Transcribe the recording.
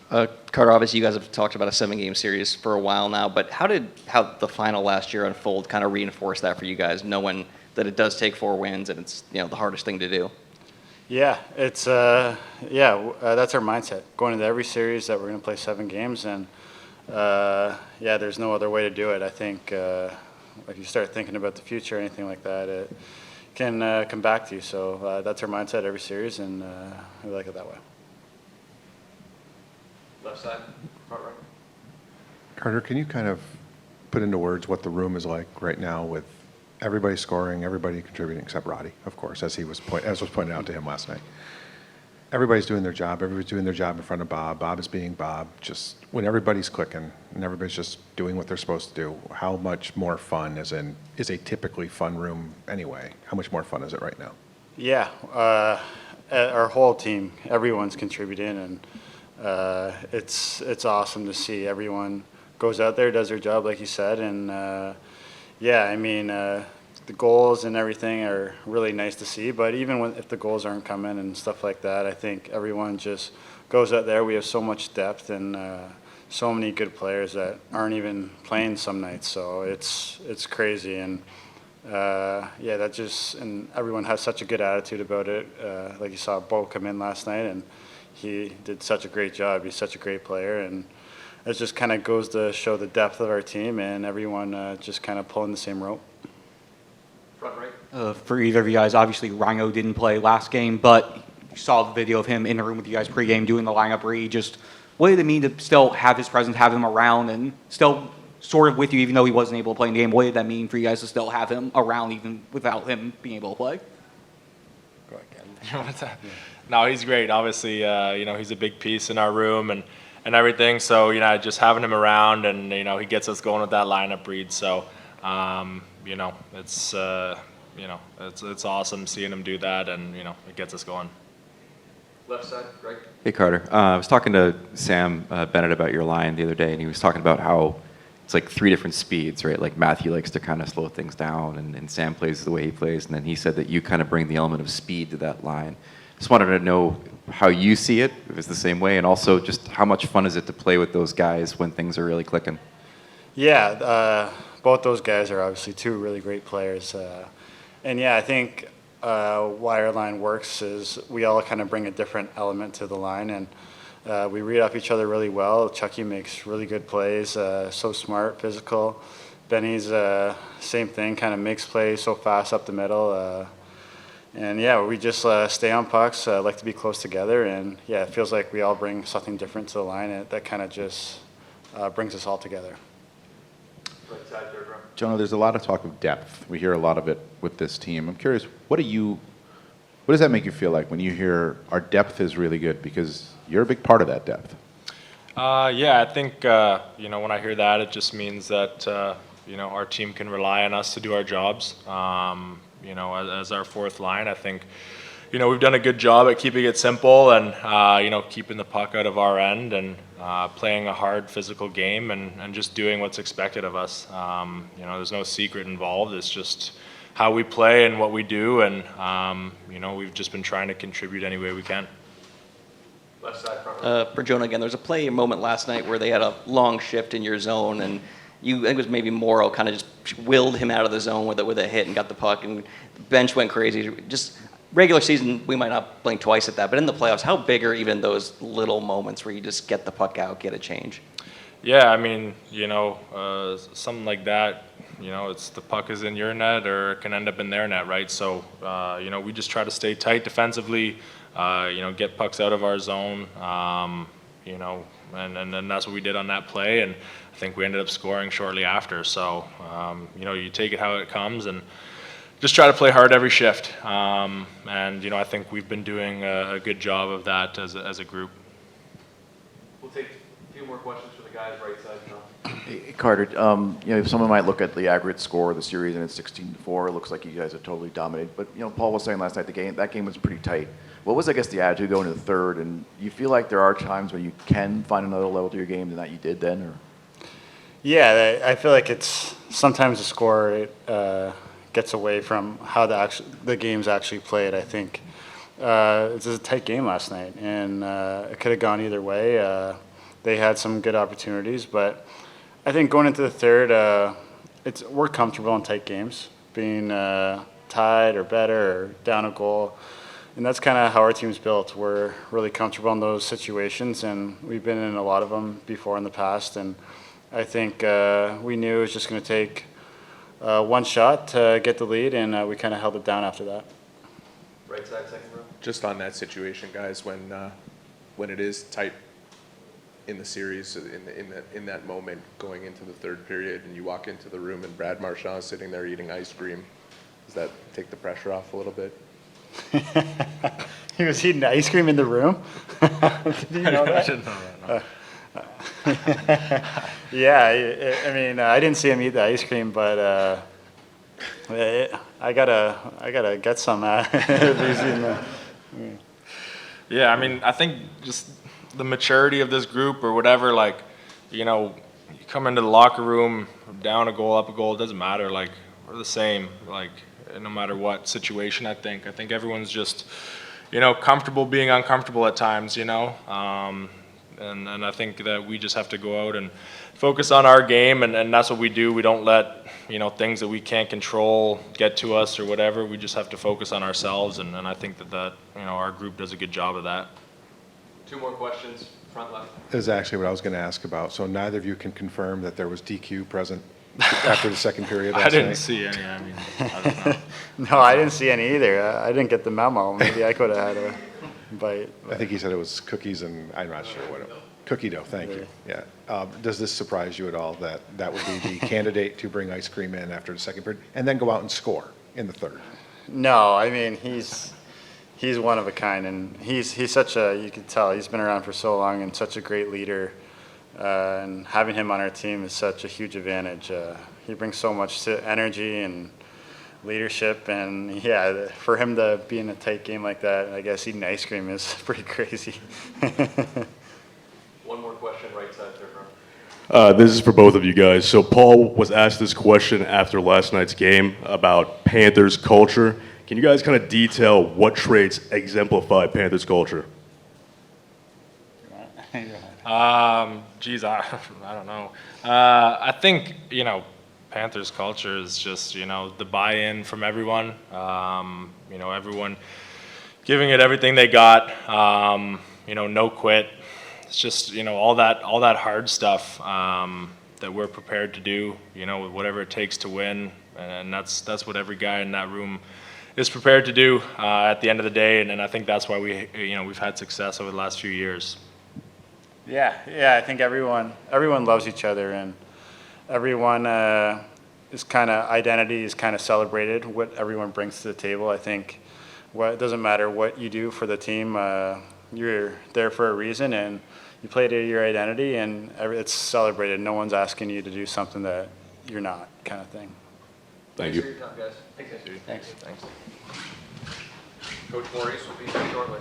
Carter, obviously you guys have talked about a 7-game series for a while now, but how the final last year unfold kind of reinforce that for you guys, knowing that it does take 4 wins and it's the hardest thing to do? Yeah, it's that's our mindset going into every series that we're going to play 7 games, and there's no other way to do it. I think if you start thinking about the future or anything like that, it can come back to you. So that's our mindset every series, and we like it that way. Left side, front right. Carter, can you kind of put into words what the room is like right now with everybody scoring, everybody contributing except Roddy, of course, as was pointed out to him last night. Everybody's doing their job. Everybody's doing their job in front of Bob. Bob is being Bob. Just when everybody's clicking and everybody's just doing what they're supposed to do, how much more fun is a typically fun room anyway? How much more fun is it right now? Yeah, our whole team, everyone's contributing, and it's awesome to see everyone goes out there, does their job like you said, and the goals and everything are really nice to see. But even if the goals aren't coming and stuff like that, I think everyone just goes out there. We have so much depth and so many good players that aren't even playing some nights. So it's crazy, and and everyone has such a good attitude about it. Like you saw Bo come in last night, and he did such a great job. He's such a great player, and it just kind of goes to show the depth of our team, and everyone just kind of pulling the same rope. Front right. For either of you guys, obviously Rhino didn't play last game, but you saw the video of him in the room with you guys pregame doing the lineup read. Just what did it mean to still have his presence, have him around, and still sort of with you, even though he wasn't able to play in the game? What did that mean for you guys to still have him around, even without him being able to play? Go ahead. No, he's great. Obviously, he's a big piece in our room and everything. So, just having him around, and he gets us going with that lineup read. So, it's awesome seeing him do that, and it gets us going. Left side, right. Hey Carter, I was talking to Sam Bennett about your line the other day, and he was talking about how it's like 3 different speeds, right? Like Matthew likes to kind of slow things down, and Sam plays the way he plays, and then he said that you kind of bring the element of speed to that line. Just wanted to know how you see it, if it's the same way, and also just how much fun is it to play with those guys when things are really clicking? Yeah, both those guys are obviously 2 really great players. I think why our line works is we all kind of bring a different element to the line, and we read off each other really well. Chucky makes really good plays, so smart, physical. Benny's same thing, kind of makes plays so fast up the middle. We just stay on pucks, like to be close together, and it feels like we all bring something different to the line, and that kind of just brings us all together. Right side, third row. Jonah, there's a lot of talk of depth. We hear a lot of it with this team. I'm curious, what does that make you feel like when you hear our depth is really good? Because you're a big part of that depth. I think, when I hear that, it just means that, our team can rely on us to do our jobs. As our fourth line, I think, we've done a good job at keeping it simple and, keeping the puck out of our end and playing a hard physical game and just doing what's expected of us. There's no secret involved. It's just how we play and what we do, and, we've just been trying to contribute any way we can. Left side, front. For Jonah again, there was a moment last night where they had a long shift in your zone, and I think it was maybe Morrow kind of just willed him out of the zone with a hit and got the puck, and the bench went crazy. Just regular season, we might not blink twice at that, but in the playoffs, how big are even those little moments where you just get the puck out, get a change? Yeah, something like that, it's the puck is in your net or it can end up in their net, right? So, we just try to stay tight defensively, get pucks out of our zone, and that's what we did on that play, and I think we ended up scoring shortly after. So, you take it how it comes and just try to play hard every shift. I think we've been doing a good job of that as a group. We'll take a few more questions for the guys right side now. Hey, Carter, someone might look at the aggregate score of the series and it's 16-4. It looks like you guys have totally dominated. But Paul was saying last night that game was pretty tight. What was, I guess, the attitude going into the third? And you feel like there are times where you can find another level to your game than that you did then, or? Yeah, I feel like it's sometimes the score gets away from how the game's actually played. I think it was a tight game last night, and it could have gone either way. they had some good opportunities. But I think going into the third, we're comfortable in tight games, being tied or better or down a goal. And that's kind of how our team's built. We're really comfortable in those situations, and we've been in a lot of them before in the past. And I think we knew it was just going to take one shot to get the lead, and we kind of held it down after that. Right side, second row. Just on that situation, guys, when it is tight in the series, in that moment going into the third period, and you walk into the room and Brad Marchand is sitting there eating ice cream, does that take the pressure off a little bit? He was eating ice cream in the room? Did you know that? I didn't know that. No. Yeah, I mean, I didn't see him eat the ice cream, but I gotta get some. If he's eating the- Yeah, I mean, I think just the maturity of this group or whatever, like, you know, you come into the locker room, down a goal, up a goal, it doesn't matter. Like, we're the same, like, no matter what situation, I think. I think everyone's just, you know, comfortable being uncomfortable at times, you know. And I think that we just have to go out and focus on our game, and that's what we do. We don't let, you know, things that we can't control get to us or whatever. We just have to focus on ourselves, and I think that, you know, our group does a good job of that. 2 more questions, front left. Is actually what I was going to ask about. So neither of you can confirm that there was DQ present after the second period last I didn't night? see any. I mean, I don't know. No, I didn't see any either. I didn't get the memo. Maybe I could have had a bite. I think he said it was cookies and I'm not sure what it was. Cookie dough, thank you. Yeah. Does this surprise you at all that that would be the candidate to bring ice cream in after the second period and then go out and score in the third? No, I mean, he's one of a kind, and he's such a, you can tell, he's been around for so long and such a great leader. And having him on our team is such a huge advantage. He brings so much energy and leadership, and yeah, for him to be in a tight game like that, I guess eating ice cream is pretty crazy. One more question, right side, third row. This is for both of you guys. So Paul was asked this question after last night's game about Panthers culture. Can you guys kind of detail what traits exemplify Panthers culture? Geez, I don't know. I think, you know, Panthers culture is just, you know, the buy-in from everyone. You know, everyone giving it everything they got. You know, no quit. It's just, you know, all that hard stuff that we're prepared to do. You know, whatever it takes to win, and that's what every guy in that room is prepared to do at the end of the day. And I think that's why we've had success over the last few years. Yeah, I think everyone loves each other, and everyone is kind of, identity is kind of celebrated, what everyone brings to the table. I think it doesn't matter what you do for the team, you're there for a reason, and you play to your identity, and it's celebrated. No one's asking you to do something that you're not, kind of thing. Thank you. Thanks for your time, guys. Thanks. Coach Maurice will be here shortly.